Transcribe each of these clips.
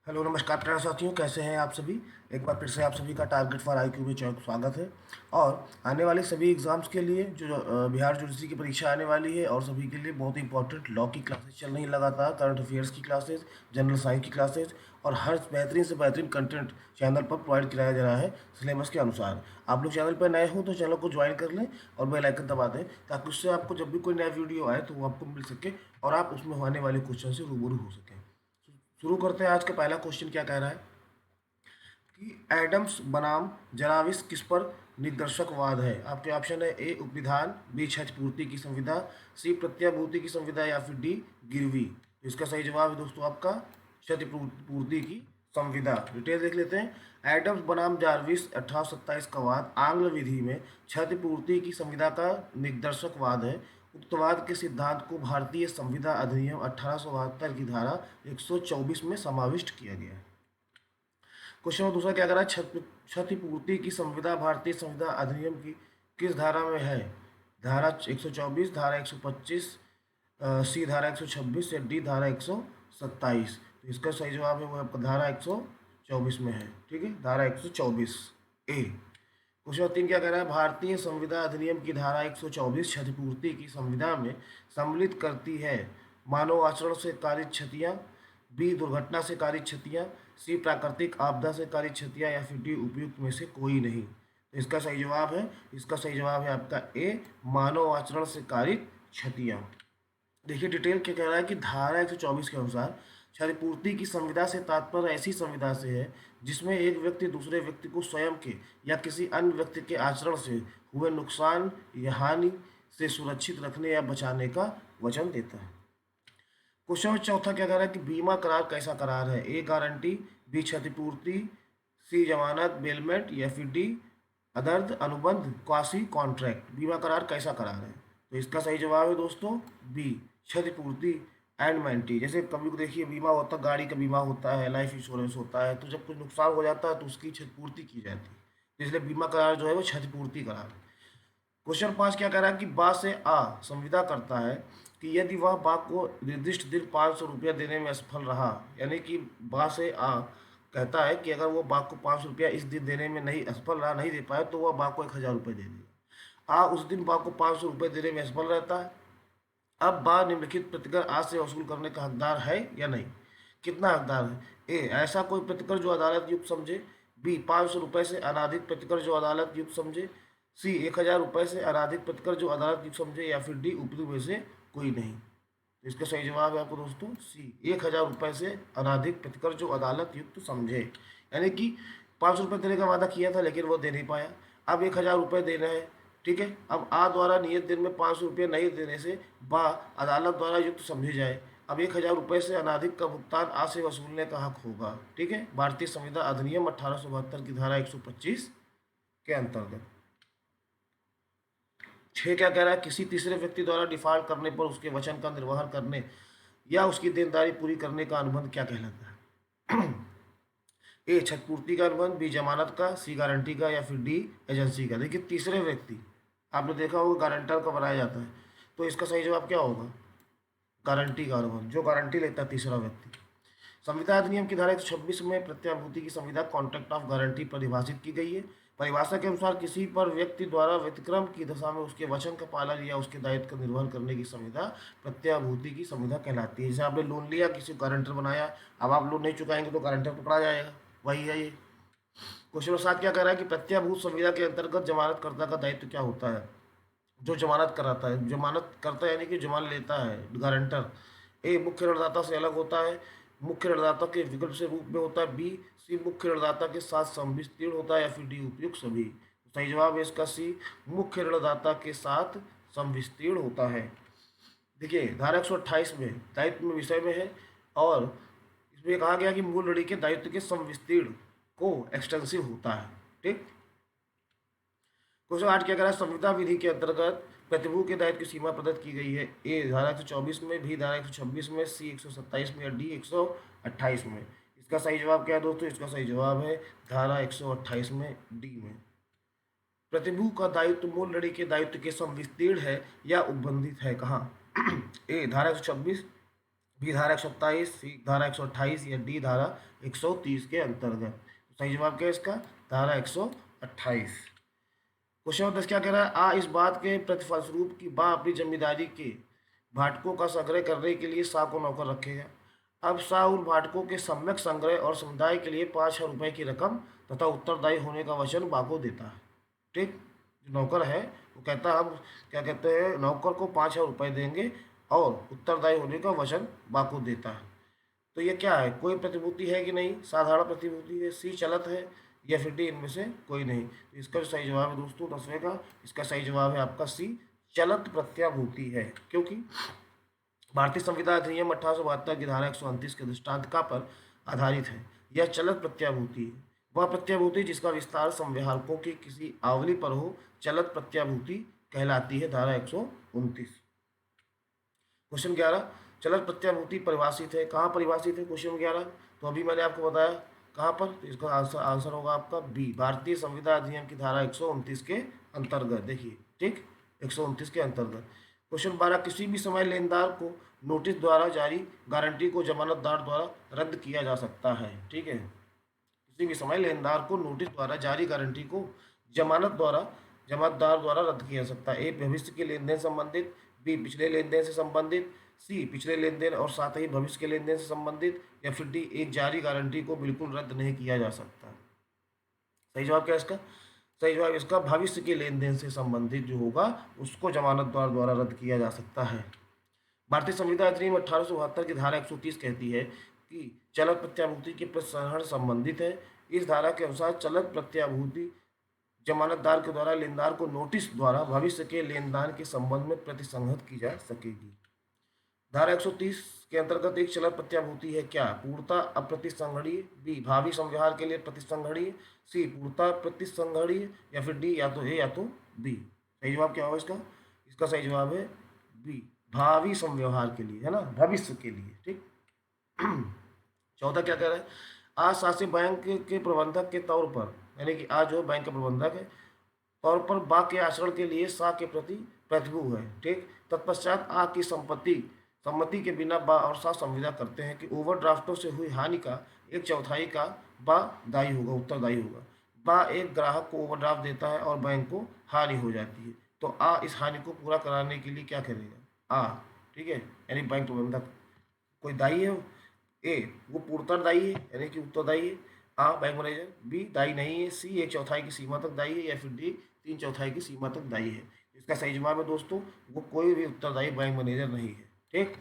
Hello नमस्कार प्यारे साथियों, कैसे हैं आप सभी। एक बार फिर से आप सभी का टारगेट फॉर आईक्यू में स्वागत है। और आने वाले सभी एग्जाम्स के लिए जो बिहार जुडिशरी की परीक्षा आने वाली है, और सभी के लिए बहुत इंपॉर्टेंट लॉ की क्लासेस चल रही हैं लगातार, करंट अफेयर्स की क्लासेस, जनरल साइंस की क्लासेस, और हर बेहतरीन से बेहतरीन कंटेंट चैनल पर प्रोवाइड कराया जा रहा है सिलेबस के अनुसार। आप लोग चैनल पर नए हो तो चैनल को ज्वाइन कर लें और बेल आइकन दबा दें, ताकि उससे आपको जब भी कोई नया वीडियो आए तो वो आपको मिल सके और आप उसमें होने वाले क्वेश्चन से रूबरू हो सकें। शुरू करते हैं। आज का पहला क्वेश्चन क्या कह रहा है कि एडम्स बनाम जराविस किस पर निदर्शकवाद है। आपके ऑप्शन है: ए उपविधान, बी क्षतिपूर्ति की संविदा, सी प्रत्याभूति की संविदा, या फिर डी गिरवी। तो इसका सही जवाब है दोस्तों आपका क्षतिपूर्ति की संविदा। डिटेल देख लेते हैं। एडम्स बनाम जार्विस 1827 का वाद आंग्ल विधि में क्षतिपूर्ति की संविदा का निदर्शकवाद है। उक्त वाद के सिद्धांत को भारतीय संविदा अधिनियम 1872 की धारा 124 में समाविष्ट किया गया है। क्वेश्चन नंबर दूसरा क्या कर रहा है: क्षतिपूर्ति की संविदा भारतीय संविदा अधिनियम की किस धारा में है। धारा 124, धारा 125, सी धारा 126, या डी धारा 127। तो इसका सही जवाब है वो आपका धारा 124 में है। ठीक है, धारा 124 ए। क्वेश्चन नंबर तीन क्या कह रहा है: भारतीय संविदा अधिनियम की धारा 124 क्षतिपूर्ति की संविदा में सम्मिलित करती है मानव आचरण से कारित क्षतियाँ, बी दुर्घटना से कारित क्षतियाँ, सी प्राकृतिक आपदा से कारित क्षतियाँ, या फिर डी उपयुक्त में से कोई नहीं। तो इसका सही जवाब है आपका ए, मानव आचरण से कारित क्षतियाँ। देखिए डिटेल क्या कह रहा है कि धारा 124 के अनुसार क्षतिपूर्ति की संविदा से तात्पर्य ऐसी संविदा से है जिसमें एक व्यक्ति दूसरे व्यक्ति को स्वयं के या किसी अन्य व्यक्ति के आचरण से हुए नुकसान या हानि से सुरक्षित रखने या बचाने का वचन देता है। क्वेश्चन नंबर चौथा क्या कह रहा है कि बीमा करार कैसा करार है। ए गारंटी, बी क्षतिपूर्ति, सी जमानत बेलमेंट, या फिर डी अदर्द अनुबंध क्वासी कॉन्ट्रैक्ट। बीमा करार कैसा करार है। तो इसका सही जवाब है दोस्तों बी क्षतिपूर्ति एंड वारंटी। जैसे कभी को देखिए बीमा होता है, गाड़ी का बीमा होता है, लाइफ इंश्योरेंस होता है, तो जब कुछ नुकसान हो जाता है तो उसकी क्षतिपूर्ति की जाती है। तो इसलिए बीमा करार जो है वो क्षतिपूर्ति करार है। क्वेश्चन पाँच क्या कह रहा है कि बा से आ संविदा करता है कि यदि वह बा को निर्दिष्ट दिन 500 रुपया देने में असफल रहा, यानी कि बा से आ कहता है कि अगर वो बा को 500 रुपया इस दिन देने में नहीं असफल रहा, नहीं दे पाए, तो वह बा को 1000 रुपये दे देगा। आ उस दिन बा को 500 रुपये देने में असफल रहता है। अब बा निम्नलिखित प्रतिकर आ से वसूल करने का हकदार है या नहीं। कितना हकदार है। ए ऐसा कोई प्रतिकर जो अदालत युक्त समझे, बी 500 रुपये से अनाधिक प्रतिकर जो अदालत युक्त समझे, सी 1000 रुपये से अनाधिक प्रतिकर जो अदालत युक्त समझे, या फिर डी उपयुक्त में से कोई नहीं। तो इसका सही जवाब है आपको दोस्तों सी 1000 रुपये से अनाधिक प्रतिकर जो अदालत युक्त समझे। यानी कि 500 रुपये देने का वादा किया था लेकिन वो दे नहीं पाया, अब 1000 रुपये देना है। ठीक है, अब आ द्वारा नियत दिन में 500 रुपये नहीं देने से बा अदालत द्वारा युक्त समझी जाए। अब 1000 रुपये से अनाधिक का भुगतान आ से वसूलने का हक होगा। ठीक है, भारतीय संविदा अधिनियम 1872 की धारा 125 के अंतर्गत। छः क्या कह रहा है: किसी तीसरे व्यक्ति द्वारा डिफॉल्ट करने पर उसके वचन का निर्वहन करने या उसकी देनदारी पूरी करने का अनुबंध क्या कहलाता है। ए क्षतिपूर्ति का अनुबंध, बी जमानत का, सी गारंटी का, या फिर डी एजेंसी का। देखिए तीसरे व्यक्ति आपने देखा होगा गारंटर का बनाया जाता है, तो इसका सही जवाब क्या होगा, गारंटी का अनुबंध, जो गारंटी लेता है तीसरा व्यक्ति। संविदा अधिनियम की धारा 126 में प्रत्याभूति की संविदा कॉन्ट्रैक्ट ऑफ गारंटी परिभाषित की गई है। परिभाषा के अनुसार किसी पर व्यक्ति द्वारा व्यतिक्रम की दशा में उसके वचन का पालन या उसके दायित्व का निर्वहन करने की संविदा प्रत्याभूति की संविदा कहलाती है। जैसे आपने लोन लिया, किसी को गारंटर बनाया, अब आप लोन नहीं चुकाएंगे तो गारंटर पकड़ा जाएगा, वही है ये। क्वेश्चन नंबर 7 क्या कह रहा है कि प्रत्याभूत संविदा के अंतर्गत जमानतकर्ता का दायित्व क्या होता है। जो जमानत कराता है, जमानत करता है यानी कि जमान लेता है गारंटर। ए मुख्य ऋणदाता से अलग होता है, मुख्य ऋणदाता के विकल्प से रूप में होता है, बी सी मुख्य ऋणदाता के साथ संविस्तीर्ण होता है, या फिर डी उपयुक्त सभी। सही जवाब है इसका सी मुख्य ऋणदाता के साथ संविस्तीर्ण होता है। देखिए धारा 128 में दायित्व में विषय में है, और इसमें कहा गया कि मूल ऋणी के दायित्व के संविस्तीर्ण को एक्सटेंसिव होता है। ठीक, क्वेश्चन 8 क्या कह रहा है: संविदा विधि के अंतर्गत प्रतिभू के दायित्व की सीमा प्रदत्त की गई है। ए धारा 124 में, बी धारा 126 में, सी 127 में, या डी 128 में। इसका सही जवाब क्या है दोस्तों, इसका सही जवाब है धारा 128 में, डी में। प्रतिभू का दायित्व मूल ऋणी के दायित्व के संविस्तीर्ण है या उपबंधित है, कहाँ। ए धारा 126, बी धारा 127, सी धारा 128 या डी धारा 130 के अंतर्गत। सही जवाब क्या है इसका? धारा 128। क्वेश्चन नंबर 10 क्या कह रहा है? आ इस बात के प्रतिफलस्वरूप कि बा अपनी जमींदारी के भाटकों का संग्रह करने के लिए सा को नौकर रखेगा। अब सा उन भाटकों के सम्यक संग्रह और समुदाय के लिए 5,000 रुपये की रकम तथा उत्तरदायी होने का वचन बा को देता है। ठीक, जो नौकर है वो कहता है हम क्या कहते हैं, नौकर को 5,000 रुपये देंगे और उत्तरदायी होने का वचन बा को देता है। तो ये क्या है? कोई प्रतिभूति है कि नहीं? साधारण प्रतिभूति है। सी चलत है या फिर डी इनमें से कोई नहीं। तो इसका जो सही जवाब है दोस्तों 10वें का, इसका सही जवाब है आपका सी, चलत प्रत्याभूति है। क्योंकि भारतीय संविधान अधिनियम 1872 की धारा 129 के दृष्टांत का पर आधारित है। यह चलत प्रत्याभूति है। वह प्रत्याभूति जिसका विस्तार संव्यवहारकों की किसी आवली पर हो चलत प्रत्याभूति कहलाती है। धारा 129। क्वेश्चन 11, चलत प्रत्याभूति परिभाषित है। कहाँ परिभाषित है? क्वेश्चन 11 तो अभी मैंने आपको बताया कहाँ पर, तो इसका आंसर होगा आपका बी, भारतीय संविधान अधिनियम की धारा 129 के अंतर्गत। देखिए ठीक, 129 के अंतर्गत। क्वेश्चन 12, किसी भी समय लेनदार को नोटिस द्वारा जारी गारंटी को जमानतदार द्वारा रद्द किया जा सकता है। ठीक है, किसी भी समय लेनदार को नोटिस द्वारा जारी गारंटी को जमानतदार द्वारा रद्द किया जा सकता है। ए, भविष्य के लेन देन संबंधित, बी, पिछले लेन देन से संबंधित, सी, पिछले लेन देन और साथ ही भविष्य के लेन देन से संबंधित, या फिर डी, एक जारी गारंटी को बिल्कुल रद्द नहीं किया जा सकता। सही जवाब क्या है इसका? सही जवाब इसका भविष्य के लेन देन से संबंधित जो होगा उसको जमानतदार द्वारा रद्द किया जा सकता है। भारतीय संविधान अधिनियम 1872 की धारा 130 कहती है कि चलत प्रत्याभूति के प्रसंहरण संबंधित है। इस धारा के अनुसार चलत प्रत्याभूति जमानतदार के द्वारा लेनदार को नोटिस द्वारा भविष्य के लेनदान के संबंध में प्रतिसंहत की जा सकेगी। धारा 130 के अंतर्गत एक चलत प्रत्याभूति है क्या? पूर्णतः अप्रतिसंहरणीय, बी, भावी संव्यवहार के लिए प्रतिसंहरणीय, सी, पूर्णतः प्रतिसंहरणीय, या फिर डी, या तो ए या तो बी। सही जवाब क्या होगा इसका? इसका सही जवाब है बी, भावी संव्यवहार के लिए, है ना, भविष्य के लिए। ठीक। 14 क्या कह रहा है? आज शासी बैंक के प्रबंधक के तौर पर, यानी कि आज जो बैंक का प्रबंधक है तौर पर बा के आचरण के लिए सा के प्रति प्रतिभू है। ठीक। तत्पश्चात आ की सम्मति के बिना बा और सा संविदा करते हैं कि ओवरड्राफ्टों से हुई हानि का 1/4 का बा दायी होगा, उत्तरदायी होगा। बा एक ग्राहक को ओवरड्राफ्ट देता है और बैंक को हानि हो जाती है, तो आ इस हानि को पूरा कराने के लिए क्या करेगा? आ, ठीक है, यानी बैंक प्रबंधक कोई दायी है? ए, वो पूर्णतः है यानी कि उत्तरदायी है। आ, बैंक मैनेजर। बी, दायी नहीं है। सी, 1/4 की सीमा तक दायी है, या फिर डी, 3/4 की सीमा तक दायी है। इसका सही जवाब है दोस्तों वो कोई भी उत्तरदायी बैंक मैनेजर नहीं है। ठीक,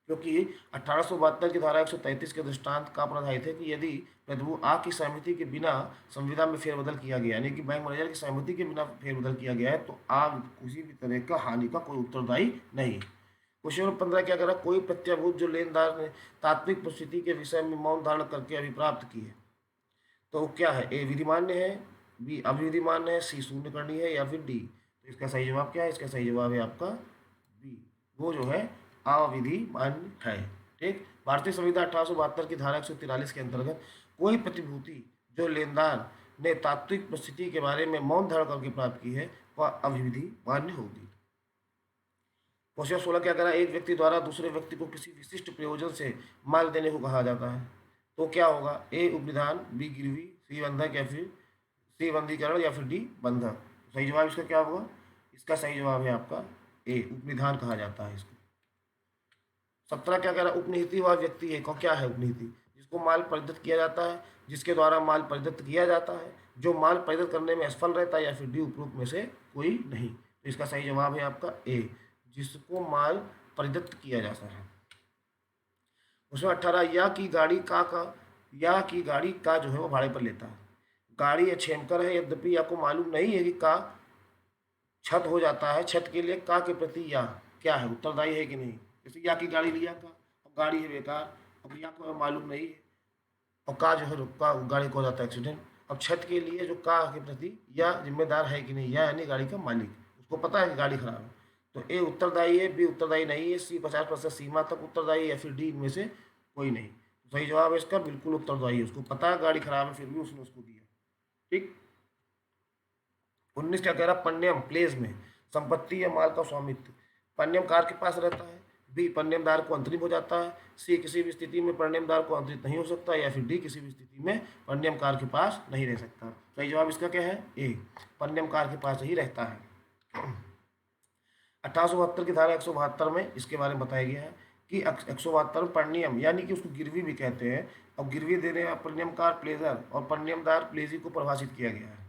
क्योंकि 1872 की धारा 133 के दृष्टांत का प्रावधान है कि यदि प्रतिभू आ की सहमति के बिना संविदा में फेरबदल किया गया, यानी कि बैंक मैनेजर की सहमति के बिना फेरबदल किया गया है, तो आ किसी भी तरह का हानि का कोई उत्तरदायी नहीं। क्वेश्चन नंबर 15 क्या कह रहा है? कोई प्रत्याभूत जो लेनदार ने तात्विक परिस्थिति के विषय में मौन धारण करके अभिप्राप्त की है, तो क्या है? ए, विधिमान्य है, बी, अविधिमान्य है, सी, शून्यकर्णी है, या फिर डी। तो इसका सही जवाब क्या है? इसका सही जवाब है आपका बी, वो जो है अविधिमान्य है। ठीक। भारतीय संविधान 1872 की धारा 143 के अंतर्गत कोई प्रतिभूति जो लेनदार ने तात्विक परिस्थिति के बारे में मौन धारण करके प्राप्त की है वह अविधिमान्य होगी। क्वेश्चन 16 क्या कह रहा है? एक व्यक्ति द्वारा दूसरे व्यक्ति को किसी विशिष्ट प्रयोजन से माल देने को कहा जाता है, तो क्या होगा? ए, उपनिधान, बी, गिरवी, सी, बंधक, या फिर सी, बंधीकरण, या फिर डी, बंधक। सही जवाब इसका क्या होगा? इसका सही जवाब है आपका ए, उपनिधान कहा जाता है इसको। 17 क्या कह रहा है? उपनिहिति वह व्यक्ति है, क्या है उपनिहिति? जिसको माल परिदत्त किया जाता है, जिसके द्वारा माल परिदत्त किया जाता है, जो माल परिदत्त करने में असफल रहता है, या फिर डी, उपरोक्त में से कोई नहीं। तो इसका सही जवाब है आपका ए, जिसको माल परिदत्त किया जाता है। उसमें 18 या की गाड़ी का जो है वो भाड़े पर लेता है। गाड़ी अक्षेमकर है, यद्यपि आपको मालूम नहीं है कि का छत हो जाता है, छत के लिए का के प्रति या क्या है, उत्तरदायी है कि नहीं। जैसे या की गाड़ी लिया का, अब गाड़ी है बेकार, अब या को मालूम नहीं है, और का जो है का गाड़ी को हो जाता है एक्सीडेंट। अब छत के लिए जो का के प्रति या जिम्मेदार है कि नहीं, या यानी गाड़ी का मालिक, उसको पता है कि गाड़ी खराब है, तो ए उत्तरदायी है, बी उत्तरदायी नहीं है, सी 50% सीमा तक उत्तरदायी है, या फिर डी इनमें से कोई नहीं। तो सही जवाब है इसका बिल्कुल उत्तरदायी है, उसको पता है गाड़ी खराब है फिर भी उसने उसको दिया। ठीक। 19 क्या कह रहा? पण्यम प्लेस में संपत्ति या माल का स्वामित्व पण्यमकार के पास रहता है, बी परिनियमदार को अंतरिम हो जाता है, सी किसी भी स्थिति में परिनियमदार को अंतरित नहीं हो सकता, या फिर डी किसी भी स्थिति में परिनियमकार के पास नहीं रह सकता। सही जवाब इसका क्या है? ए, परिनियमकार के पास ही रहता है। 1872 की धारा 172 में इसके बारे में बताया गया है कि 172 में परिनियम यानी कि उसको गिरवी भी कहते हैं, और गिरवी देने वाला परिनियमकार प्लेजर और परिनियमदार प्लेजी को परिभाषित किया गया है।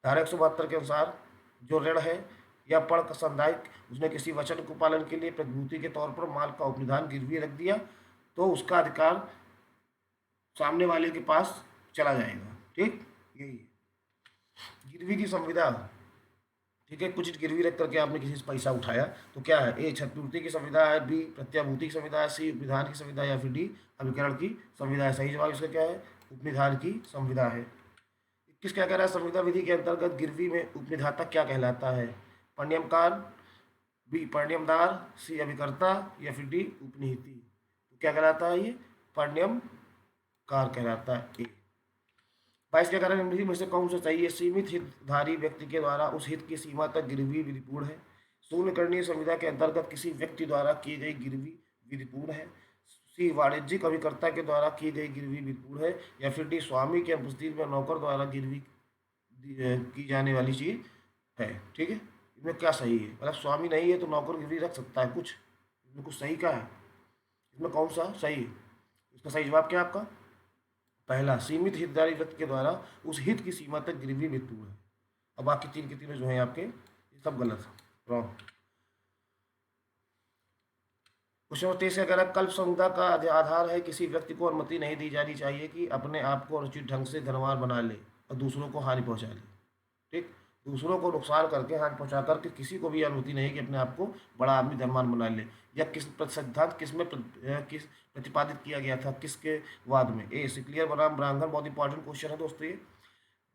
धारा 172 के अनुसार जो ऋण है या पड़ संदायिक उसने किसी वचन को पालन के लिए प्रतिभूति के तौर पर माल का उपनिधान गिरवी रख दिया, तो उसका अधिकार सामने वाले के पास चला जाएगा। ठीक, यही है गिरवी की संविदा। ठीक है, कुछ गिरवी रख करके आपने किसी से पैसा उठाया तो क्या है? ए, क्षतिपूर्ति की संविदा है, बी प्रत्याभूति की संविदा है, सी उपनिधान की संविदा, या फिर डी अभिकरण की संविदा है। सही जवाब इसका क्या है? उपनिधान की संविदा है। 21 क्या कह रहा है? संविदा विधि के अंतर्गत गिरवी में उपनिधाता क्या कहलाता है? परिनियमकार, बी परिनियमदार, सी अभिकर्ता, या फिर डी उपनिहिती। तो क्या कहलाता है? ये परिनियमकार कहलाता है। ए। 22 क्या कह रहा है? निम्नलिखित में से कौन सा चाहिए? सीमित हितधारी व्यक्ति के द्वारा उस हित की सीमा तक गिरवी विधिपूर्ण है। शून्यकरणीय संविदा के अंतर्गत किसी व्यक्ति द्वारा की गई गिरवी विधिपूर्ण है। सी वाणिज्यिक अभिकर्ता के द्वारा की गई गिरवी विधिपूर्ण है, या फिर डी स्वामी की अनुपस्थिति में नौकर द्वारा गिरवी की जाने वाली चीज है। ठीक है, इसमें क्या सही है? मतलब स्वामी नहीं है तो नौकर गिरवी रख सकता है कुछ, इसमें कुछ सही क्या है? इसमें कौन सा सही है? इसका सही जवाब क्या है आपका? पहला, सीमित हितधारी व्यक्ति के द्वारा उस हित की सीमा तक गिरवी विधिपूर्ण है। अब बाकी तीन के तीनों जो है आपके ये सब गलत है, रॉन्ग। क्वेश्चन 23 का कह रहा है कल्प संविदा का आधार है किसी व्यक्ति को अनुमति नहीं दी जानी चाहिए कि अपने आप को अनुचित ढंग से धनवान बना ले और दूसरों को हानि पहुंचा ले। ठीक, दूसरों को नुकसान करके, हानि पहुंचा करके किसी को भी अनुमति नहीं कि अपने आप को बड़ा आदमी धनवान बना ले। या किस सिद्धांत किसमें किस प्रतिपादित किया गया था, किसके वाद में? ए, सिक्लियर बनाम ब्रांगन, बहुत इंपॉर्टेंट क्वेश्चन है दोस्तों ये।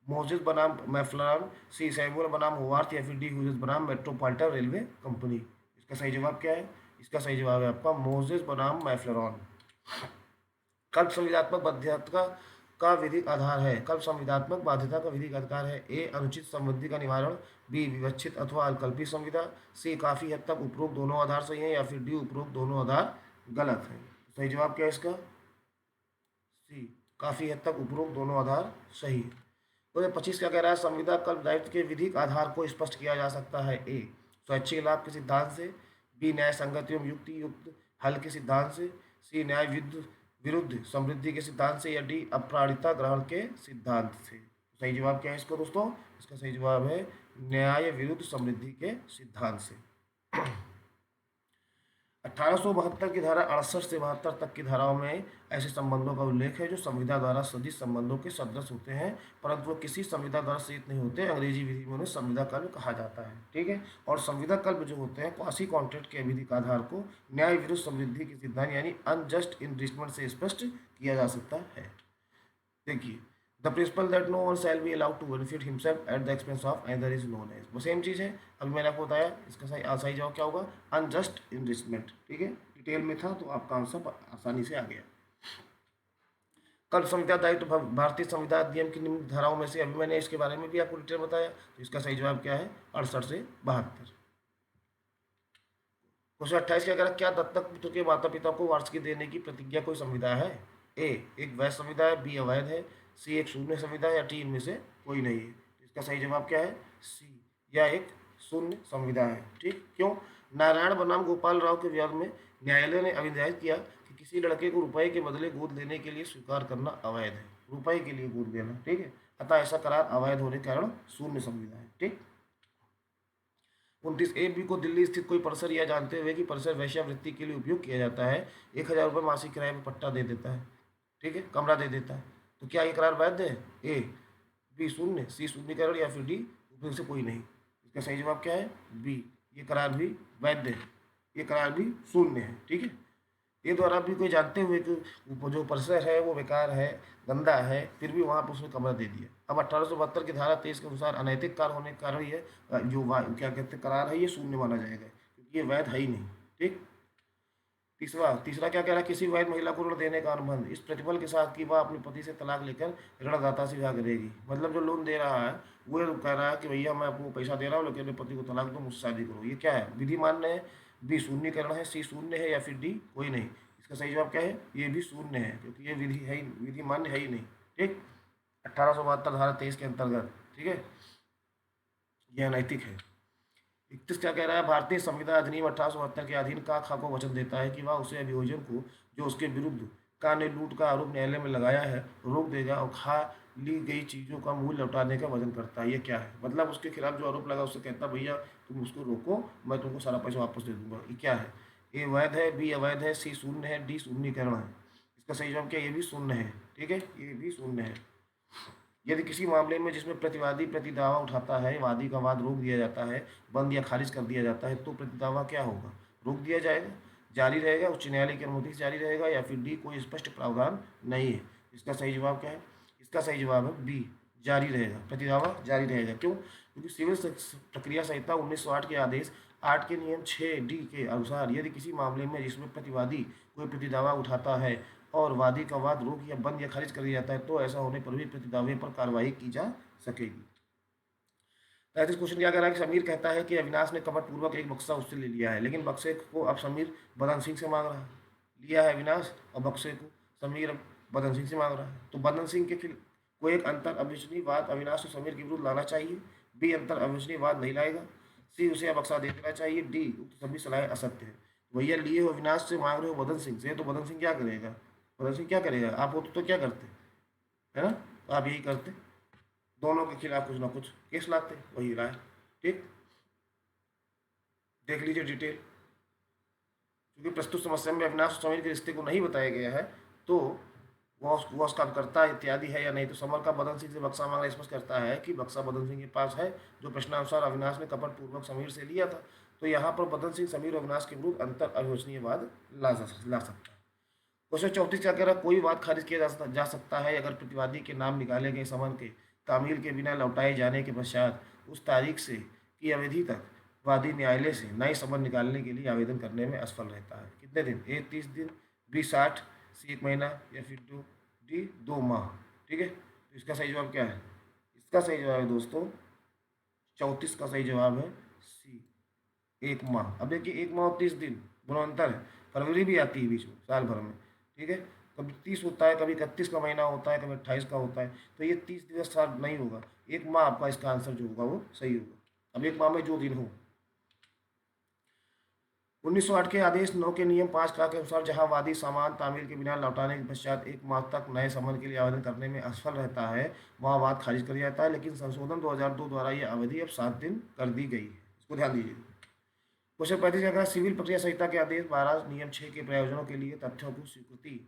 मोजेस बनाम मैफ्लरन, सी सैमुअल बनाम होवार्थ, या फिर डी ह्यूजेस बनाम मेट्रोपॉलिटन रेलवे कंपनी। इसका सही जवाब क्या है? इसका सही जवाब है आपका मोजेस बनाम मैफ्लरन। कल्प संविदात्मक बाध्यता का विधिक आधार है। कल्प संविदात्मक बाध्यता का विधिक आधार है। ए, अनुचित संबंधी का निवारण, बी विवक्षित अथवा अल्पकल्पी संविदा, सी काफी हद तक उपरोक्त दोनों आधार सही है, या फिर डी उपरोक्त दोनों आधार गलत है। सही जवाब क्या है इसका? सी, काफी हद तक उपरोक्त दोनों आधार सही है। तो 25 क्या कह रहा है? संविदा कल्प दायित्व के विधिक आधार को स्पष्ट किया जा सकता है। ए, स्वैच्छिक लाभ के सिद्धांत से, बी न्याय संगत एवं युक्ति युक्त हल के सिद्धांत से, सी न्याय विरुद्ध समृद्धि के सिद्धांत से, या डी अप्राणिता ग्रहण के सिद्धांत से। सही जवाब क्या है इसको दोस्तों? इसका सही जवाब है न्याय विरुद्ध समृद्धि के सिद्धांत से। 1872 की धारा 68 से 72 तक की धाराओं में ऐसे संबंधों का उल्लेख है जो संविदा द्वारा सदिश संबंधों के सदृश होते हैं, परंतु वो किसी संविदा द्वारा सहित नहीं होते। अंग्रेजी विधि में उन्हें संविदा कल्प कहा जाता है। ठीक है, और संविदा कल्प जो होते हैं क्वासी कॉन्ट्रैक्ट के विधिक आधार को न्याय विरुद्ध समृद्धि के सिद्धांत यानी अनजस्ट इनरिचमेंट से स्पष्ट किया जा सकता है। देखिए, the principle that no one shall be allowed to benefit himself at the expense of other is known as. वो सेम चीज़ है, अभी मैंने आपको बताया। इसका सही जवाब क्या होगा? Unjust enrichment. ठीक है, डिटेल में था तो आपका आंसर आसानी से आ गया। कल्प संविदा दायित्व भारतीय संविदा अधिनियम की निम्न धाराओं में से, अभी मैंने इसके बारे में भी आपको डिटेल बताया। तो इसका सही जवाब क्या है? 68 से 72। क्वेश्चन 28 क्या कह रहा है? क्या दत्तक पुत्र के माता पिता को वार्षिकी देने की प्रतिज्ञा कोई संविदा है? ए, एक वैध संविदा है, बी अवैध है, सी एक शून्य संविदा है, या टी इनमें से कोई नहीं है। इसका सही जवाब क्या है? सी, या एक शून्य संविदा है। ठीक, क्यों? नारायण बनाम गोपाल राव के विवाद में न्यायालय ने अभिनिर्धारित किया कि किसी लड़के को रुपए के बदले गोद लेने के लिए स्वीकार करना अवैध है। रुपए के लिए गोद लेना, ठीक है, अतः ऐसा करार अवैध होने के कारण शून्य संविदा है। ठीक, 29 ए, बी को दिल्ली स्थित कोई परिसर यह जानते हुए कि परिसर वैश्यावृत्ति के लिए उपयोग किया जाता है 1000 रुपये मासिक किराए पर पट्टा दे देता है। ठीक है, कमरा दे देता है, तो क्या ये करार वैध है? ए, बी शून्य, सी शून्यकरण, या फिर डी उपयोग से कोई नहीं। इसका सही जवाब क्या है? बी, ये करार भी वैध है, ये करार भी शून्य है। ठीक है, ये द्वारा भी कोई जानते हुए कि जो परिसर है वो बेकार है, गंदा है, फिर भी वहाँ पर उसने कमरा दे दिया। अब 1872 की धारा 23 के अनुसार अनैतिक कार्य होने के कारण ये जो क्या कहते हैं करार है ये शून्य माना जाएगा, क्योंकि ये वैध है ही नहीं। ठीक, तीसरा क्या कह रहा है? किसी वैध महिला को ऋण देने का अनुबंध इस प्रतिफल के साथ कि वह अपने पति से तलाक लेकर ऋणदाता से विवाह करेगी। मतलब जो लोन दे रहा है वो कह रहा है कि भैया मैं आपको पैसा दे रहा हूँ लेकिन अपने पति को तलाक दो, मुझसे शादी करो। ये क्या है? विधि मान्य है, बी शून्यकरण है, सी शून्य है, या फिर डी कोई नहीं। इसका सही जवाब क्या है? ये भी शून्य है, क्योंकि ये विधि है विधि मान्य है ही नहीं। ठीक, 1872 धारा 23 के अंतर्गत। ठीक है, यह अनैतिक है। 31 क्या कह रहा है? भारतीय संविधान अधिनियम 1872 के अधीन का खा को वचन देता है कि वह उसे अभियोजन को जो उसके विरुद्ध का ने लूट का आरोप न्यायालय में लगाया है रोक देगा और खा ली गई चीज़ों का मूल्य लौटाने का वचन करता है। ये क्या है? मतलब उसके खिलाफ जो आरोप लगा उससे कहता भैया तुम उसको रोको, मैं तुमको सारा पैसा वापस दे दूंगा। ये क्या है? ए वैध है, बी अवैध है, सी शून्य है, डी शून्यकरण है। इसका सही जवाब क्या है? ये भी शून्य है। ठीक है, ये भी शून्य है। यदि किसी मामले में जिसमें प्रतिवादी प्रतिदावा उठाता है वादी का वाद रोक दिया जाता है, बंद या खारिज कर दिया जाता है, तो प्रतिदावा क्या होगा? रोक दिया जाएगा, जारी रहेगा, उच्च न्यायालय की अनुमति से जारी रहेगा, या फिर डी कोई स्पष्ट प्रावधान नहीं है। इसका सही जवाब क्या है? इसका सही जवाब है बी, जारी रहेगा, प्रतिदावा जारी रहेगा। क्यों? क्योंकि सिविल प्रक्रिया संहिता 1908 के आदेश 8 के नियम 6D के अनुसार यदि किसी मामले में जिसमें प्रतिवादी कोई प्रतिदावा उठाता है और वादी का वाद रोक या बंद या खारिज कर दिया जाता है, तो ऐसा होने पर भी प्रतिदावे पर कार्रवाई की जा सकेगी। 35 क्वेश्चन क्या कह रहा है कि समीर कहता है कि अविनाश ने कपटपूर्वक एक बक्सा उससे ले लिया है, लेकिन बक्से को अब समीर बदन सिंह से मांग रहा है। लिया है अविनाश और बक्से को समीर अब बदन सिंह से मांग रहा है, तो बदन सिंह के को एक अंतर अविश्वसनीय बात अविनाश को समीर के विरुद्ध लाना चाहिए। बी, अंतर अविश्वसनीय बात नहीं लाएगा। सी, उसे अब बक्सा दे देना चाहिए। डी, उक्त सभी सलाह असत्य है। भैया लिए हो अविनाश से, मांग रहे हो बदन सिंह से, तो बदन सिंह क्या करेगा? बदन सिंह क्या करेगा? आप होते तो क्या करते? है ना, तो आप यही करते, दोनों के खिलाफ कुछ ना कुछ केस लाते, वही राय। ठीक, देख लीजिए डिटेल। क्योंकि प्रस्तुत समस्या में अविनाश और समीर के रिश्ते को नहीं बताया गया है, तो वह उसका करता इत्यादि है या नहीं। तो समर का बदन सिंह से बक्सा मांगना स्पष्ट करता है कि बक्सा बदन सिंह के पास है, जो प्रश्नानुसार अविनाश ने कपटपूर्वक समीर से लिया था। तो यहाँ पर बदन सिंह समीर और अविनाश के विरुद्ध अंतर अविश्वसनीय वाद ला सकता है। क्वेश्चन 34 क्या कह रहा है? कोई वाद खारिज किया जा सकता है अगर प्रतिवादी के नाम निकाले गए समन के तामील के बिना लौटाए जाने के पश्चात उस तारीख से की अवधि तक वादी न्यायालय से नए समन निकालने के लिए आवेदन करने में असफल रहता है। कितने दिन? ए 30 दिन, बी 60, सी 1 महीना, या फिर डी 2 माह। ठीक है, तो इसका सही जवाब क्या है? इसका सही जवाब है दोस्तों 34 का सही जवाब है सी, 1 माह। अब देखिए 1 माह और 30 दिन दोनों अंतर है। फरवरी भी आती है बीच में साल भर में। ठीक है, कभी 30 होता है, कभी 31 का महीना होता है, कभी 28 का होता है, तो ये 30 दिवस साल नहीं होगा। 1 माह आपका इसका आंसर जो होगा वो सही होगा। अब 1 माह में जो दिन हो। 1908 के आदेश 9 के नियम 5 का के अनुसार जहां वादी सामान तामील के बिना लौटाने के पश्चात 1 माह तक नए समन के लिए आवेदन करने में असफल रहता है, वहां वाद खारिज कर दिया जाता है। लेकिन संशोधन 2002 द्वारा यह अवधि अब 7 दिन कर दी गई है। इसको ध्यान दीजिए। क्वेश्चन 35 क्या कहा? सिविल प्रक्रिया संहिता के आदेश 12 नियम 6 के प्रयोजनों के लिए तथ्यों की स्वीकृति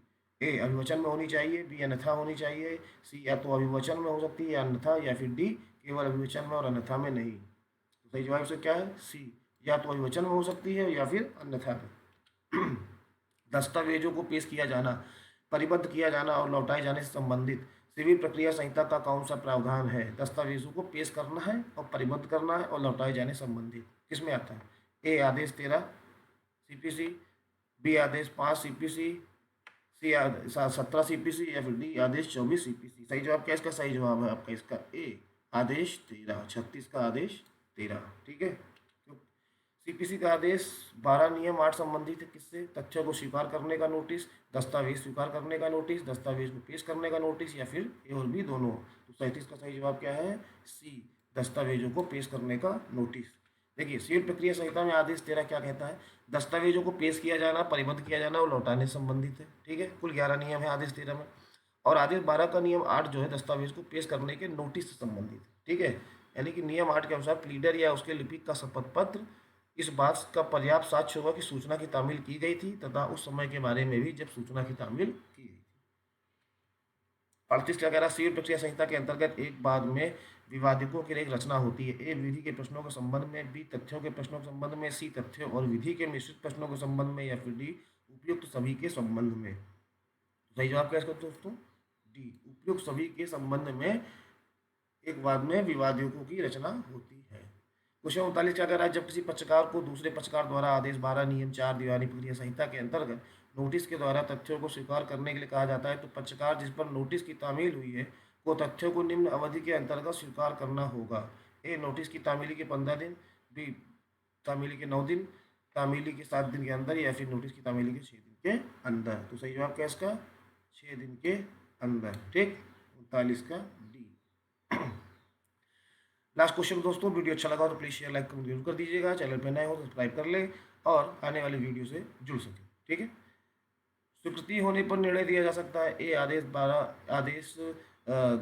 ए अभिवचन में होनी चाहिए, बी अन्यथा होनी चाहिए, सी या तो अभिवचन में हो सकती है या अन्यथा, या फिर डी केवल अभिवचन में और अन्यथा में नहीं। तो सही जवाब से क्या है? सी, या तो अभिवचन में हो सकती है या फिर अन्यथा में। दस्तावेजों को पेश किया जाना, परिबद्ध किया जाना और लौटाए जाने से संबंधित सिविल प्रक्रिया संहिता का कौन सा प्रावधान है? दस्तावेजों को पेश करना है और परिबद्ध करना है और लौटाए जाने संबंधित किसमें आता है? ए आदेश 13 CPC, बी आदेश 5 CPC, सी 17 CPC, या फिर डी आदेश 24 CPC। सही जवाब क्या? इसका सही जवाब है आपका इसका ए आदेश 13, 36 का आदेश 13। ठीक है, CPC का आदेश 12 नियम 8 संबंधित है किससे? तथ्यों को स्वीकार करने का नोटिस, दस्तावेज स्वीकार करने का नोटिस, दस्तावेज को पेश करने का नोटिस, या फिर ए और बी दोनों। तो 37 का सही जवाब क्या है? सी, दस्तावेजों को पेश करने का नोटिस। देखिए सिविल प्रक्रिया संहिता में आदेश 13 क्या कहता है? दस्तावेजों को पेश किया जाना, परिबद्ध किया जाना और लौटाने से संबंधित है। ठीक है, कुल 11 नियम है आदेश 13 में, और आदेश 12 का नियम 8 जो है दस्तावेज को पेश करने के नोटिस से संबंधित है। ठीक है, यानी कि नियम 8 के अनुसार प्लीडर या उसके लिपिक का शपथ पत्र इस बात का पर्याप्त साक्ष्य होगा कि सूचना की तामील की गई थी तथा उस समय के बारे में भी जब सूचना की तामील की गई थी। 38 क्या कह रहा है? सिविल प्रक्रिया संहिता के अंतर्गत एक बाद में विवादिकों की एक रचना होती है। ए विधि के प्रश्नों के संबंध में, बी तथ्यों के प्रश्नों के संबंध में, सी तथ्यों और विधि के मिश्रित प्रश्नों के संबंध में, या फिर डी उपयुक्त सभी के संबंध में। सही जवाब क्या है दोस्तों? डी, उपयुक्त सभी के संबंध में एक बाद में विवादिकों की रचना होती है। क्वेश्चन 39 क्या कह रहा है? जब किसी पक्षकार को दूसरे पक्षकार द्वारा आदेश 12 नियम 4 दीवानी प्रक्रिया संहिता के अंतर्गत नोटिस के द्वारा तथ्यों को स्वीकार करने के लिए कहा जाता है, तो पक्षकार जिस पर नोटिस की तामील हुई है को तथ्यों को निम्न अवधि के अंतर्गत स्वीकार करना होगा। ए नोटिस की तामीली के 15 दिन, बी तामीली के 9 दिन, तामीली के 7 दिन के अंदर या फिर नोटिस की तामीली के 6 दिन के अंदर। तो सही जवाब क्या है इसका? 6 दिन के अंदर। ठीक, 39 का डी। लास्ट क्वेश्चन दोस्तों, वीडियो अच्छा लगा हो तो प्लीज़ शेयर लाइक कमेंट जरूर कर दीजिएगा। चैनल पर नए हो तो सब्सक्राइब कर ले और आने वाली वीडियो से जुड़ सके। ठीक है, स्वीकृति होने पर निर्णय दिया जा सकता है। ए आदेश 12 आदेश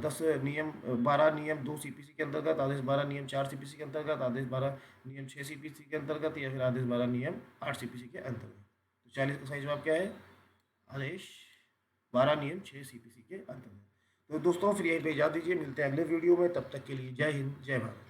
10 नियम 12 नियम 2 सीपीसी के अंतर्गत, आदेश 12 नियम 4 सीपीसी के अंतर्गत, आदेश 12 नियम 6 सीपीसी के अंतर्गत, या फिर आदेश 12 नियम 8 सीपीसी के अंतर्गत। तो 40 का सही जवाब क्या है? आदेश 12 नियम 6 सीपीसी के अंतर्गत। तो दोस्तों फिर यही पे इजाज़त दीजिए, मिलते हैं अगले वीडियो में। तब तक के लिए जय हिंद, जय भारत।